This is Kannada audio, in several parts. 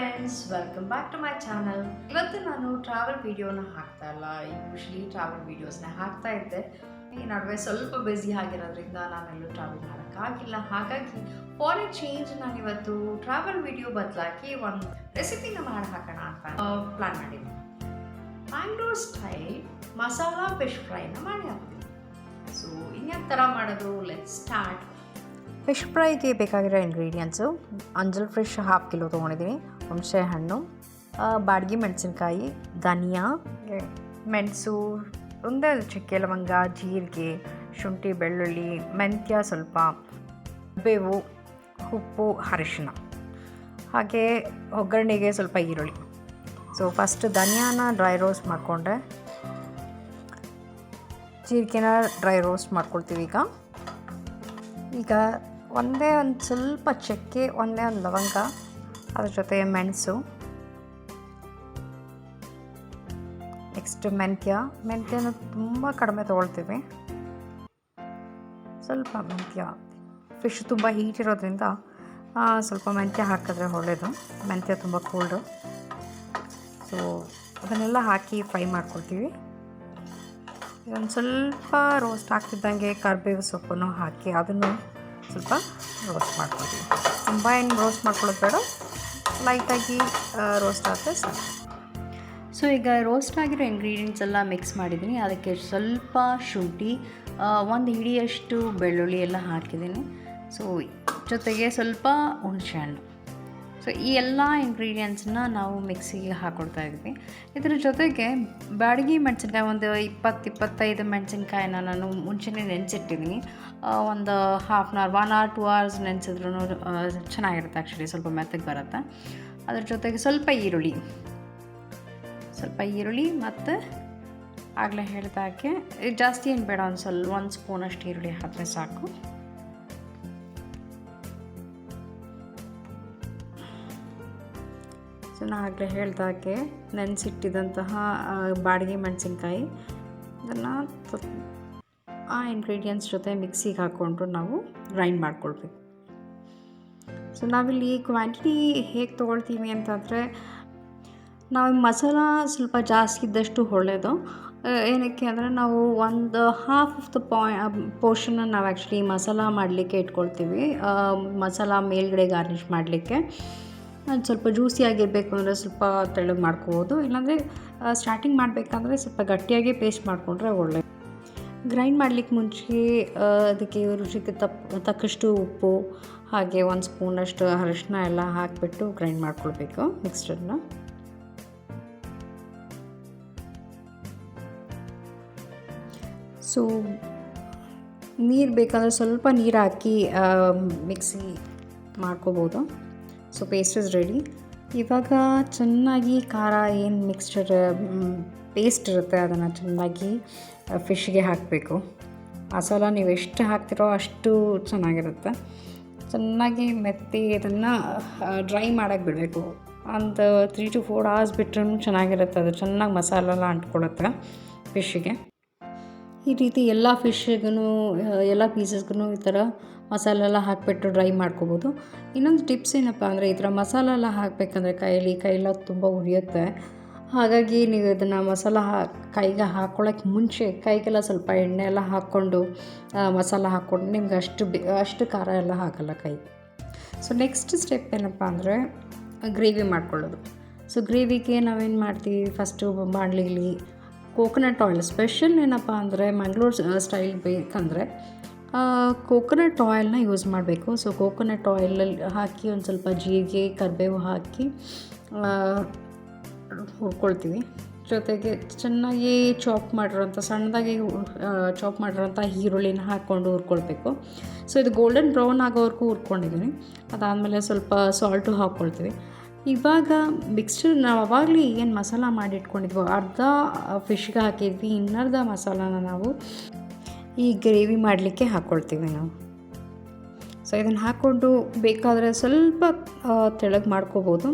Friends, welcome back to my channel. ಇವತ್ತು ನಾನು ಟ್ರಾವೆಲ್ ವಿಡಿಯೋನ ಹಾಕ್ತಾ ಇಲ್ಲ. ಯೂಶ್ವಲಿ ಟ್ರಾವೆಲ್ ವಿಡಿಯೋಸ್ನ ಹಾಕ್ತಾ ಇದ್ದೆ. ಈ ನಡುವೆ ಸ್ವಲ್ಪ ಬ್ಯುಸಿ ಆಗಿರೋದ್ರಿಂದ ನಾನೆಲ್ಲೂ ಟ್ರಾವೆಲ್ ಮಾಡೋಕ್ಕಾಗಿಲ್ಲ. ಹಾಗಾಗಿ ಫಾರ್ ಎ ಚೇಂಜ್ ನಾನಿವತ್ತು ಟ್ರಾವೆಲ್ ವಿಡಿಯೋ ಬದಲಾಗಿ ಒಂದು ರೆಸಿಪಿನ ಮಾಡಿ ಹಾಕೋಣ ಅಂತ ಪ್ಲ್ಯಾನ್ ಮಾಡಿದ್ದೀನಿ. ಮ್ಯಾಂಗ್ಳೂರ್ ಸ್ಟೈಲ್ ಮಸಾಲಾ ಫಿಶ್ ಫ್ರೈನ ಮಾಡಿ ಹಾಕ್ತೀನಿ. ಸೊ ಇನ್ಯಾವ ಥರ ಮಾಡೋದು, ಲೆಟ್ಸ್ ಸ್ಟಾರ್ಟ್. ಫಿಶ್ ಫ್ರೈಗೆ ಬೇಕಾಗಿರೋ ಇಂಗ್ರೀಡಿಯೆಂಟ್ಸು: ಅಂಜಲ್ ಫಿಶ್ 1/2 ಕಿಲೋ ತೊಗೊಂಡಿದ್ದೀನಿ, ಹುಣಸೆ ಹಣ್ಣು, ಬಾಡಿಗೆ ಮೆಣಸಿನ್ಕಾಯಿ, ಧನಿಯಾ, ಮೆಣಸು, ಒಂದೇ ಚಕ್ಕೆ ಲವಂಗ, ಜೀರಿಗೆ, ಶುಂಠಿ, ಬೆಳ್ಳುಳ್ಳಿ, ಮೆಂತ್ಯ ಸ್ವಲ್ಪ, ಬೇವು, ಉಪ್ಪು, ಅರಿಶಿನ, ಹಾಗೆ ಒಗ್ಗರಣೆಗೆ ಸ್ವಲ್ಪ ಈರುಳ್ಳಿ. ಸೊ ಫಸ್ಟ್ ಧನಿಯಾನ ಡ್ರೈ ರೋಸ್ಟ್ ಮಾಡಿಕೊಂಡೆ, ಜೀರಿಗೆನ ಡ್ರೈ ರೋಸ್ಟ್ ಮಾಡ್ಕೊಳ್ತೀವಿ. ಈಗ ಒಂದೇ ಒಂದು ಸ್ವಲ್ಪ ಚಕ್ಕೆ, ಒಂದೇ ಒಂದು ಲವಂಗ, ಅದ್ರ ಜೊತೆ ಮೆಣಸು, ನೆಕ್ಸ್ಟ್ ಮೆಂತ್ಯನ ತುಂಬ ಕಡಿಮೆ ತೊಗೊಳ್ತೀವಿ. ಸ್ವಲ್ಪ ಮೆಂತ್ಯ, ಫಿಶ್ ತುಂಬ ಹೀಟ್ ಇರೋದ್ರಿಂದ ಸ್ವಲ್ಪ ಮೆಂತ್ಯ ಹಾಕಿದ್ರೆ ಒಳ್ಳೆಯದು. ಮೆಂತ್ಯ ತುಂಬ ಕೋಲ್ಡು. ಸೊ ಅದನ್ನೆಲ್ಲ ಹಾಕಿ ಫ್ರೈ ಮಾಡ್ಕೊಳ್ತೀವಿ. ಇದೊಂದು ಸ್ವಲ್ಪ ರೋಸ್ಟ್ ಆಗ್ತಿದ್ದಂಗೆ ಕರಿಬೇವು ಸೊಪ್ಪನ್ನು ಹಾಕಿ ಅದನ್ನು ಸ್ವಲ್ಪ ರೋಸ್ಟ್ ಮಾಡ್ಕೊಳ್ತೀವಿ. ತುಂಬ ಏನು ರೋಸ್ಟ್ ಮಾಡ್ಕೊಳ್ಳೋದು ಬೇಡ, ಲೈಟಾಗಿ ರೋಸ್ಟ್ ಆದರೆ ಸಾಕು. ಸೊ ಈಗ ರೋಸ್ಟ್ ಆಗಿರೋ ಇಂಗ್ರೀಡಿಯೆಂಟ್ಸ್ ಎಲ್ಲ ಮಿಕ್ಸ್ ಮಾಡಿದ್ದೀನಿ. ಅದಕ್ಕೆ ಸ್ವಲ್ಪ ಶುಂಠಿ, ಒಂದು ಹಿಡಿಯಷ್ಟು ಬೆಳ್ಳುಳ್ಳಿ ಎಲ್ಲ ಹಾಕಿದ್ದೀನಿ. ಸೊ ಜೊತೆಗೆ ಸ್ವಲ್ಪ ಹುಣಸೆ ಹಣ್ಣು. ಸೊ ಈ ಎಲ್ಲ ಇಂಗ್ರೀಡಿಯೆಂಟ್ಸನ್ನ ನಾವು ಮಿಕ್ಸಿಗೆ ಹಾಕ್ಕೊಳ್ತಾ ಇದ್ವಿ. ಇದರ ಜೊತೆಗೆ ಬಾಡಿಗೆ ಮೆಣಸಿನ್ಕಾಯಿ ಒಂದು 20-25 ಮೆಣಸಿನ್ಕಾಯಿನ ನಾನು ಮುಂಚೆನೇ ನೆನೆಸಿಟ್ಟಿದ್ದೀನಿ. ಒಂದು 1/2 hour 1 hour 2 hours ನೆನೆಸಿದ್ರೂ ಚೆನ್ನಾಗಿರುತ್ತೆ. ಆ್ಯಕ್ಚುಲಿ ಸ್ವಲ್ಪ ಮೆತ್ತಗೆ ಬರುತ್ತೆ. ಅದ್ರ ಜೊತೆಗೆ ಸ್ವಲ್ಪ ಈರುಳ್ಳಿ ಮತ್ತು ಆಗಲೇ ಹೇಳಿದಾಗೆ ಜಾಸ್ತಿ ಏನು ಬೇಡ, ಒಂದು ಸ್ಪೂನಷ್ಟು ಈರುಳ್ಳಿ ಹಾಕಿದ್ರೆ ಸಾಕು. ಸೊ ನಾನು ಆಗಲೇ ಹೇಳಿದಾಗೆ ನೆನೆಸಿಟ್ಟಿದ್ದಂತಹ ಬಾಡಿಗೆ ಮೆಣಸಿನ್ಕಾಯಿ, ಅದನ್ನು ಆ ಇಂಗ್ರೀಡಿಯೆಂಟ್ಸ್ ಜೊತೆ ಮಿಕ್ಸಿಗೆ ಹಾಕ್ಕೊಂಡು ನಾವು ಗ್ರೈಂಡ್ ಮಾಡ್ಕೊಳ್ಬೇಕು. ಸೊ ನಾವಿಲ್ಲಿ ಕ್ವಾಂಟಿಟಿ ಹೇಗೆ ತೊಗೊಳ್ತೀವಿ ಅಂತಂದರೆ, ನಾವು ಮಸಾಲ ಸ್ವಲ್ಪ ಜಾಸ್ತಿ ಇದ್ದಷ್ಟು ಒಳ್ಳೆಯದು. ಏನಕ್ಕೆ ಅಂದರೆ ನಾವು ಒಂದು ಹಾಫ್ ಆಫ್ ದ ಪೋರ್ಷನ್ನ ನಾವು ಆ್ಯಕ್ಚುಲಿ ಮಸಾಲ ಮಾಡಲಿಕ್ಕೆ ಇಟ್ಕೊಳ್ತೀವಿ. ಮಸಾಲ ಮೇಲ್ಗಡೆ ಗಾರ್ನಿಷ್ ಮಾಡಲಿಕ್ಕೆ ಅದು ಸ್ವಲ್ಪ ಜ್ಯೂಸಿಯಾಗಿರಬೇಕು ಅಂದರೆ ಸ್ವಲ್ಪ ತೆಳ್ಳಗೆ ಮಾಡ್ಕೋಬೋದು. ಇಲ್ಲಾಂದರೆ ಸ್ಟಾರ್ಟಿಂಗ್ ಮಾಡಬೇಕಂದ್ರೆ ಸ್ವಲ್ಪ ಗಟ್ಟಿಯಾಗಿ ಪೇಸ್ಟ್ ಮಾಡಿಕೊಂಡ್ರೆ ಒಳ್ಳೆಯದು. ಗ್ರೈಂಡ್ ಮಾಡಲಿಕ್ಕೆ ಮುಂಚೆ ಅದಕ್ಕೆ ರುಚಿಗೆ ತಕ್ಕಷ್ಟು ಉಪ್ಪು, ಹಾಗೆ 1 ಸ್ಪೂನಷ್ಟು ಅರಿಶಿನ ಎಲ್ಲ ಹಾಕಿಬಿಟ್ಟು ಗ್ರೈಂಡ್ ಮಾಡ್ಕೊಳ್ಬೇಕು ಮಿಕ್ಸ್ಚರ್ನ. ಸೊ ನೀರು ಬೇಕಂದರೆ ಸ್ವಲ್ಪ ನೀರು ಹಾಕಿ ಮಿಕ್ಸಿ ಮಾಡ್ಕೋಬೋದು. So paste is ready. ಇವಾಗ ಚೆನ್ನಾಗಿ ಖಾರ ಏನು ಮಿಕ್ಸ್ಚರ್ ಪೇಸ್ಟ್ ಇರುತ್ತೆ ಅದನ್ನು ಚೆನ್ನಾಗಿ ಫಿಶ್ಗೆ ಹಾಕಬೇಕು. ಮಸಾಲ ನೀವು ಎಷ್ಟು ಹಾಕ್ತಿರೋ ಅಷ್ಟು ಚೆನ್ನಾಗಿರುತ್ತೆ. ಚೆನ್ನಾಗಿ ಮೆತ್ತಿ ಅದನ್ನು ಡ್ರೈ ಮಾಡೋಕ್ಕೆ ಬಿಡಬೇಕು. ಒಂದು 3 to 4 hours ಬಿಟ್ಟರೂ ಚೆನ್ನಾಗಿರುತ್ತೆ. ಅದು ಚೆನ್ನಾಗಿ ಮಸಾಲೆಲ್ಲ ಅಂಟ್ಕೊಳ್ಳುತ್ತೆ ಫಿಶ್ಶಿಗೆ. ಈ ರೀತಿ ಎಲ್ಲ ಫಿಶ್ಗೂ ಎಲ್ಲ ಪೀಸಸ್ಗೂ ಈ ಥರ ಮಸಾಲೆ ಎಲ್ಲ ಹಾಕಿಬಿಟ್ಟು ಡ್ರೈ ಮಾಡ್ಕೋಬೋದು. ಇನ್ನೊಂದು ಟಿಪ್ಸ್ ಏನಪ್ಪ ಅಂದರೆ, ಈ ಥರ ಮಸಾಲೆ ಎಲ್ಲ ಹಾಕಬೇಕಂದ್ರೆ ಕೈಯೆಲ್ಲ ತುಂಬ ಉರಿಯುತ್ತೆ. ಹಾಗಾಗಿ ನೀವು ಇದನ್ನು ಮಸಾಲ ಕೈಗೆ ಹಾಕ್ಕೊಳ್ಳೋಕ್ಕೆ ಮುಂಚೆ ಕೈಗೆಲ್ಲ ಸ್ವಲ್ಪ ಎಣ್ಣೆ ಎಲ್ಲ ಹಾಕ್ಕೊಂಡು ಮಸಾಲ ಹಾಕ್ಕೊಂಡು ನಿಮ್ಗೆ ಅಷ್ಟು ಖಾರ ಎಲ್ಲ ಹಾಕಲ್ಲ ಕೈ. ಸೊ ನೆಕ್ಸ್ಟ್ ಸ್ಟೆಪ್ ಏನಪ್ಪ ಅಂದರೆ ಗ್ರೇವಿ ಮಾಡ್ಕೊಳ್ಳೋದು. ಸೊ ಗ್ರೇವಿಗೆ ನಾವೇನು ಮಾಡ್ತೀವಿ, ಫಸ್ಟು ಬಾಣಲಿಲಿ ಕೋಕೋನಟ್ ಆಯಿಲ್, ಸ್ಪೆಷಲ್ ಏನಪ್ಪ ಅಂದರೆ ಮ್ಯಾಂಗ್ಳೂರ್ ಸ್ಟೈಲ್ ಬೇಕಂದರೆ ಕೋಕೋನಟ್ ಆಯಿಲ್ನ ಯೂಸ್ ಮಾಡಬೇಕು. ಸೊ ಕೋಕೋನಟ್ ಆಯಿಲಲ್ಲಿ ಹಾಕಿ ಒಂದು ಸ್ವಲ್ಪ ಜೀರಿಗೆ, ಕರಿಬೇವು ಹಾಕಿ ಹುರ್ಕೊಳ್ತೀವಿ. ಜೊತೆಗೆ ಚೆನ್ನಾಗಿ ಸಣ್ಣದಾಗಿ ಚಾಪ್ ಮಾಡಿರೋಂಥ ಈರುಳ್ಳಿನ ಹಾಕ್ಕೊಂಡು ಹುರ್ಕೊಳ್ಬೇಕು. ಸೊ ಇದು ಗೋಲ್ಡನ್ ಬ್ರೌನ್ ಆಗೋವರೆಗೂ ಹುರ್ಕೊಂಡಿದ್ದೀನಿ. ಅದಾದಮೇಲೆ ಸ್ವಲ್ಪ ಸಾಲ್ಟು ಹಾಕ್ಕೊಳ್ತೀವಿ. ಇವಾಗ ಮಿಕ್ಸ್ಚರ್ ನಾವು ಆವಾಗಲೇ ಏನು ಮಸಾಲ ಮಾಡಿಟ್ಕೊಂಡಿದ್ವೋ ಅರ್ಧ ಫಿಶ್ಗೆ ಹಾಕಿದ್ವಿ, ಇನ್ನರ್ಧ ಮಸಾಲಾನ ನಾವು ಈ ಗ್ರೇವಿ ಮಾಡಲಿಕ್ಕೆ ಹಾಕ್ಕೊಳ್ತೀವಿ ನಾವು. ಸೊ ಇದನ್ನು ಹಾಕ್ಕೊಂಡು ಬೇಕಾದರೆ ಸ್ವಲ್ಪ ತೆಳ್ಳಗೆ ಮಾಡ್ಕೋಬೋದು.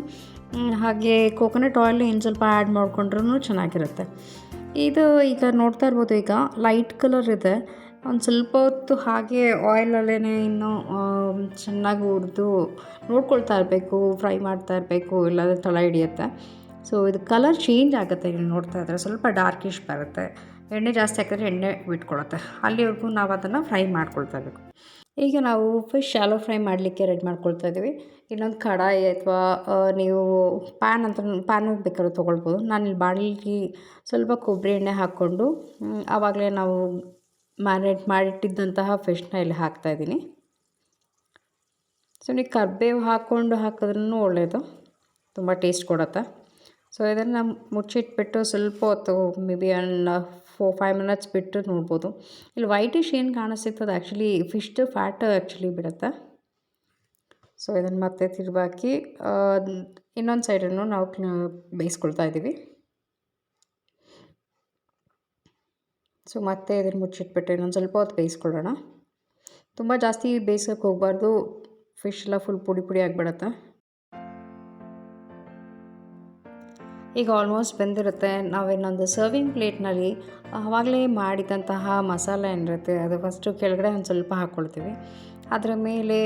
ಹಾಗೆ ಕೋಕೋನಟ್ ಆಯಿಲ್ ಇನ್ನು ಸ್ವಲ್ಪ ಆ್ಯಡ್ ಮಾಡ್ಕೊಂಡ್ರೂ ಚೆನ್ನಾಗಿರುತ್ತೆ. ಇದು ಈಗ ನೋಡ್ತಾ ಇರ್ಬೋದು, ಈಗ ಲೈಟ್ ಕಲರ್ ಇದೆ. ಒಂದು ಸ್ವಲ್ಪ ಹೊತ್ತು ಹಾಗೆ ಆಯಿಲಲ್ಲೇ ಇನ್ನೂ ಚೆನ್ನಾಗಿ ಹುರಿದು ನೋಡ್ಕೊಳ್ತಾ ಇರಬೇಕು, ಫ್ರೈ ಮಾಡ್ತಾ ಇರಬೇಕು, ಇಲ್ಲಾಂದರೆ ತಳ ಹಿಡಿಯುತ್ತೆ. ಸೊ ಇದು ಕಲರ್ ಚೇಂಜ್ ಆಗುತ್ತೆ, ನೀವು ನೋಡ್ತಾ ಇದ್ದರೆ ಸ್ವಲ್ಪ ಡಾರ್ಕಿಶ್ ಬರುತ್ತೆ. ಎಣ್ಣೆ ಜಾಸ್ತಿ ಹಾಕಿದ್ರೆ ಎಣ್ಣೆ ಬಿಟ್ಕೊಳುತ್ತೆ, ಅಲ್ಲಿವರೆಗೂ ನಾವು ಅದನ್ನು ಫ್ರೈ ಮಾಡ್ಕೊಳ್ತಾ ಇರಬೇಕು. ಈಗ ನಾವು ಫಿಶ್ ಶಾಲೋ ಫ್ರೈ ಮಾಡಲಿಕ್ಕೆ ರೆಡಿ ಮಾಡ್ಕೊಳ್ತಾ ಇದ್ದೀವಿ. ಇನ್ನೊಂದು ಕಡಾಯಿ ಅಥವಾ ನೀವು ಪ್ಯಾನ್ ಬೇಕಾದ್ರೂ ತೊಗೊಳ್ಬೋದು. ನಾನಿಲ್ಲಿ ಬಾಣಲಿಗೆ ಸ್ವಲ್ಪ ಕೊಬ್ಬರಿ ಎಣ್ಣೆ ಹಾಕ್ಕೊಂಡು ಆವಾಗಲೇ ನಾವು ಮ್ಯಾರಿನೇಟ್ ಮಾಡಿಟ್ಟಿದ್ದಂತಹ ಫಿಶ್ನ ಇಲ್ಲಿ ಹಾಕ್ತಾಯಿದ್ದೀನಿ. ಸೊ ನೀವು ಕರಿಬೇವು ಹಾಕಿದ್ರೂ ಒಳ್ಳೆಯದು, ತುಂಬ ಟೇಸ್ಟ್ ಕೊಡುತ್ತೆ. ಸೊ ಇದನ್ನು ಮುಚ್ಚಿಟ್ಬಿಟ್ಟು ಸ್ವಲ್ಪ ಹೊತ್ತು ಮೇ ಬಿ 4-5 ಮಿನಿಟ್ಸ್ ಬಿಟ್ಟು ನೋಡ್ಬೋದು. ಇಲ್ಲಿ ವೈಟಿಶ್ ಏನು ಕಾಣಿಸ್ತಿರ್ತದೆ ಆ್ಯಕ್ಚುಲಿ ಫಿಶ್ದು ಫ್ಯಾಟ್ ಆ್ಯಕ್ಚುಲಿ ಬಿಡುತ್ತೆ. ಸೊ ಇದನ್ನು ಮತ್ತೆ ತಿರುವಾಕಿ ಇನ್ನೊಂದು ಸೈಡನ್ನು ನಾವು ಬೇಯಿಸ್ಕೊಳ್ತಾ ಇದ್ದೀವಿ. ಸೊ ಮತ್ತೆ ಇದನ್ನು ಮುಚ್ಚಿಟ್ಬಿಟ್ಟು ಇನ್ನೊಂದು ಸ್ವಲ್ಪ ಹೊತ್ತು ಬೇಯಿಸ್ಕೊಳ್ಳೋಣ. ತುಂಬ ಜಾಸ್ತಿ ಬೇಯಿಸೋಕ್ಕೆ ಹೋಗಬಾರ್ದು, ಫಿಶ್ ಎಲ್ಲ ಫುಲ್ ಪುಡಿ ಪುಡಿ ಆಗಿಬಿಡುತ್ತೆ. ಈಗ ಆಲ್ಮೋಸ್ಟ್ ಬೆಂದಿರುತ್ತೆ. ನಾವು ಇನ್ನೊಂದು ಸರ್ವಿಂಗ್ ಪ್ಲೇಟ್ನಲ್ಲಿ ಆವಾಗಲೇ ಮಾಡಿದಂತಹ ಮಸಾಲ ಏನಿರುತ್ತೆ ಅದು ಫಸ್ಟು ಕೆಳಗಡೆ ಒಂದು ಸ್ವಲ್ಪ ಹಾಕ್ಕೊಳ್ತೀವಿ. ಅದರ ಮೇಲೆ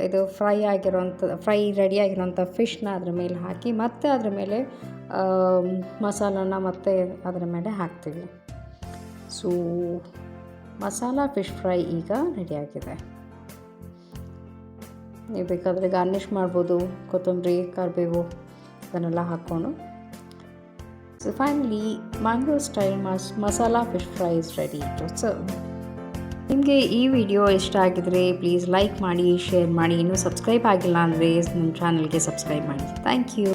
ಇದು ಫ್ರೈ ರೆಡಿಯಾಗಿರೋಂಥ ಫಿಶ್ನ ಅದರ ಮೇಲೆ ಹಾಕಿ ಮತ್ತೆ ಅದರ ಮೇಲೆ ಮಸಾಲನ ಮತ್ತೆ ಅದರ ಮೇಲೆ ಹಾಕ್ತೀವಿ. ಸೊ ಮಸಾಲ ಫಿಶ್ ಫ್ರೈ ಈಗ ರೆಡಿಯಾಗಿದೆ. ನೀವು ಬೇಕಾದರೆ ಗಾರ್ನಿಷ್ ಮಾಡ್ಬೋದು, ಕೊತ್ತಂಬರಿ, ಕರಿಬೇವು ಅದನ್ನೆಲ್ಲ ಹಾಕ್ಕೊಂಡು. So finally, Mangalore style masala fish fry is ready to serve. ನಿಮಗೆ ಈ ವಿಡಿಯೋ ಇಷ್ಟ ಆಗಿದರೆ ಪ್ಲೀಸ್ ಲೈಕ್ ಮಾಡಿ, ಶೇರ್ ಮಾಡಿ. ಇನ್ನೂ ಸಬ್ಸ್ಕ್ರೈಬ್ ಆಗಿಲ್ಲ ಅಂದರೆ ನಮ್ಮ ಚಾನಲ್ಗೆ ಸಬ್ಸ್ಕ್ರೈಬ್ ಮಾಡಿ. Thank you.